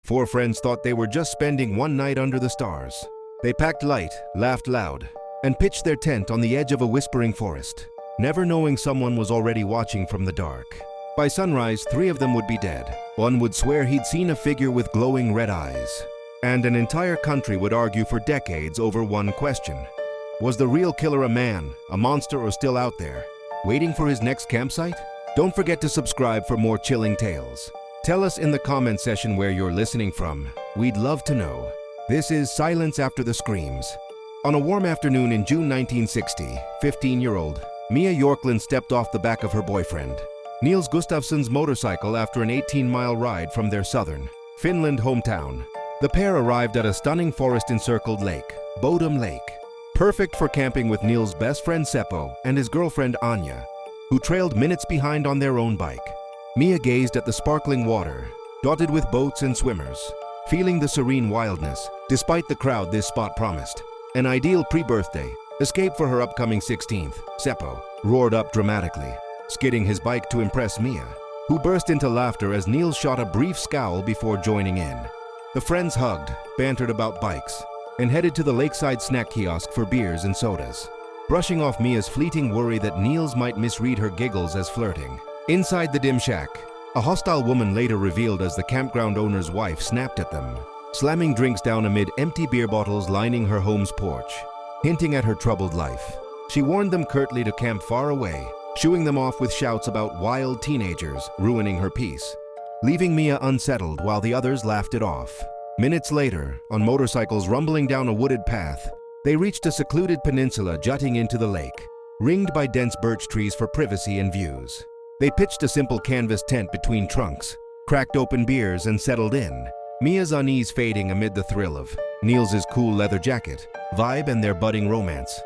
Four friends thought they were just spending one night under the stars. They packed light, laughed loud, and pitched their tent on the edge of a whispering forest, never knowing someone was already watching from the dark. By sunrise, three of them would be dead. One would swear he'd seen a figure with glowing red eyes. And an entire country would argue for decades over one question. Was the real killer a man, a monster, or still out there, waiting for his next campsite? Don't forget to subscribe for more chilling tales. Tell us in the comment section where you're listening from. We'd love to know. This is Silence After the Screams. On a warm afternoon in June 1960, 15-year-old Mia Yorkland stepped off the back of her boyfriend, Niels Gustafsson's motorcycle after an 18-mile ride from their southern Finland hometown. The pair arrived at a stunning forest-encircled lake, Bodom Lake, perfect for camping with Niels' best friend Seppo and his girlfriend Anya, who trailed minutes behind on their own bike. Mia gazed at the sparkling water, dotted with boats and swimmers, feeling the serene wildness. Despite the crowd this spot promised an ideal pre-birthday escape for her upcoming 16th, Seppo roared up dramatically, skidding his bike to impress Mia, who burst into laughter as Niels shot a brief scowl before joining in. The friends hugged, bantered about bikes, and headed to the lakeside snack kiosk for beers and sodas, brushing off Mia's fleeting worry that Niels might misread her giggles as flirting. Inside the dim shack, a hostile woman later revealed as the campground owner's wife snapped at them, slamming drinks down amid empty beer bottles lining her home's porch, hinting at her troubled life. She warned them curtly to camp far away, shooing them off with shouts about wild teenagers ruining her peace, leaving Mia unsettled while the others laughed it off. Minutes later, on motorcycles rumbling down a wooded path, they reached a secluded peninsula jutting into the lake, ringed by dense birch trees for privacy and views. They pitched a simple canvas tent between trunks, cracked open beers, and settled in, Mia's unease fading amid the thrill of Niels' cool leather jacket, vibe, and their budding romance.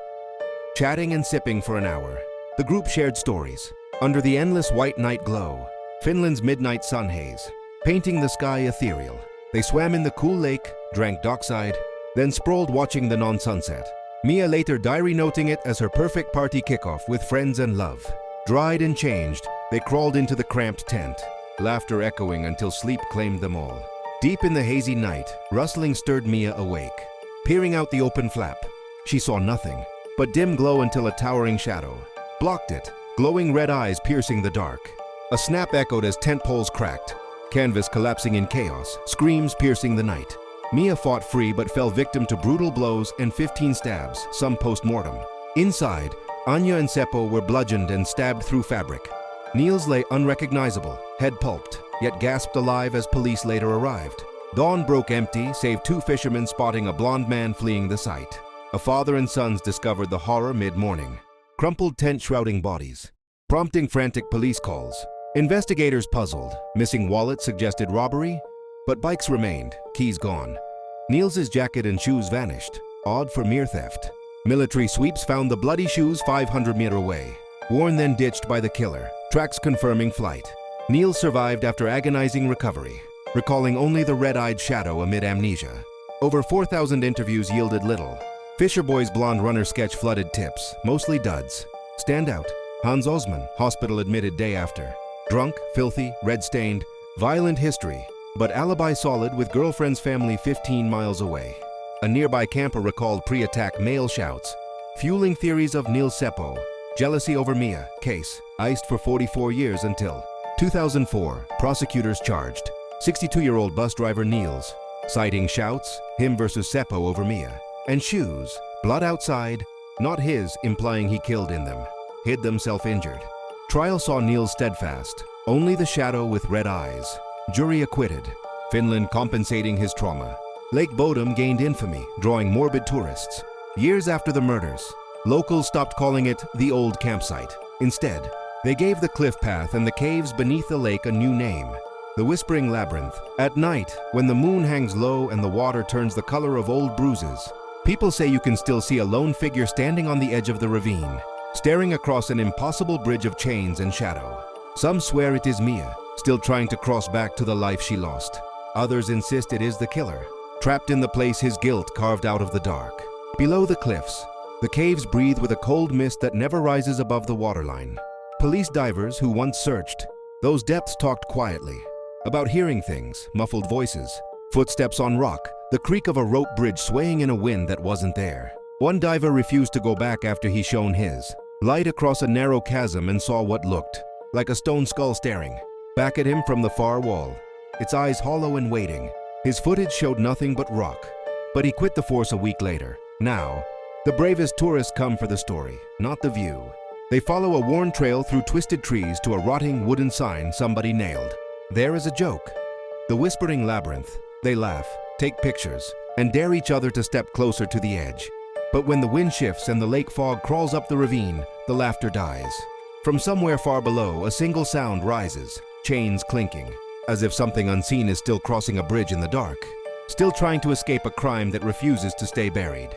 Chatting and sipping for an hour, the group shared stories. Under the endless white night glow, Finland's midnight sun haze, painting the sky ethereal. They swam in the cool lake, drank dockside, then sprawled watching the non-sunset. Mia later diary noting it as her perfect party kickoff with friends and love. Dried and changed, they crawled into the cramped tent, laughter echoing until sleep claimed them all. Deep in the hazy night, rustling stirred Mia awake. Peering out the open flap, she saw nothing but dim glow until a towering shadow blocked it, glowing red eyes piercing the dark. A snap echoed as tent poles cracked, canvas collapsing in chaos, screams piercing the night. Mia fought free but fell victim to brutal blows and 15 stabs, some post-mortem. Inside, Anya and Seppo were bludgeoned and stabbed through fabric. Niels lay unrecognizable, head pulped, yet gasped alive as police later arrived. Dawn broke empty, save two fishermen spotting a blond man fleeing the site. A father and sons discovered the horror mid-morning. Crumpled tent shrouding bodies, prompting frantic police calls. Investigators puzzled. Missing wallets suggested robbery, but bikes remained, keys gone. Niels' jacket and shoes vanished, odd for mere theft. Military sweeps found the bloody shoes 500 meters away, worn then ditched by the killer, tracks confirming flight. Niels survived after agonizing recovery, recalling only the red-eyed shadow amid amnesia. Over 4,000 interviews yielded little. Fisher Boy's blonde runner sketch flooded tips, mostly duds. Standout, Hans Osman, hospital admitted day after. Drunk, filthy, red-stained, violent history, but alibi solid with girlfriend's family 15 miles away. A nearby camper recalled pre-attack male shouts, fueling theories of Niels Seppo. Jealousy over Mia, case, iced for 44 years until 2004, prosecutors charged 62-year-old bus driver Niels, citing shouts, him versus Seppo over Mia, and shoes, blood outside, not his, implying he killed in them, hid them self-injured. Trial saw Niels steadfast, only the shadow with red eyes. Jury acquitted, Finland compensating his trauma. Lake Bodom gained infamy, drawing morbid tourists. Years after the murders, locals stopped calling it the old campsite. Instead, they gave the cliff path and the caves beneath the lake a new name, the Whispering Labyrinth. At night, when the moon hangs low and the water turns the color of old bruises, people say you can still see a lone figure standing on the edge of the ravine, staring across an impossible bridge of chains and shadow. Some swear it is Mia, still trying to cross back to the life she lost. Others insist it is the killer, trapped in the place his guilt carved out of the dark. Below the cliffs, the caves breathe with a cold mist that never rises above the waterline. Police divers who once searched those depths talked quietly about hearing things, muffled voices, Footsteps on rock, the creak of a rope bridge swaying in a wind that wasn't there. One diver refused to go back after he shown his light across a narrow chasm and saw what looked like a stone skull staring back at him from the far wall, its eyes hollow and waiting. His footage showed nothing but rock, but he quit the force a week later. Now, the bravest tourists come for the story, not the view. They follow a worn trail through twisted trees to a rotting wooden sign somebody nailed. There is a joke. The Whispering Labyrinth. They laugh, take pictures, and dare each other to step closer to the edge. But when the wind shifts and the lake fog crawls up the ravine, the laughter dies. From somewhere far below, a single sound rises, chains clinking, as if something unseen is still crossing a bridge in the dark, still trying to escape a crime that refuses to stay buried.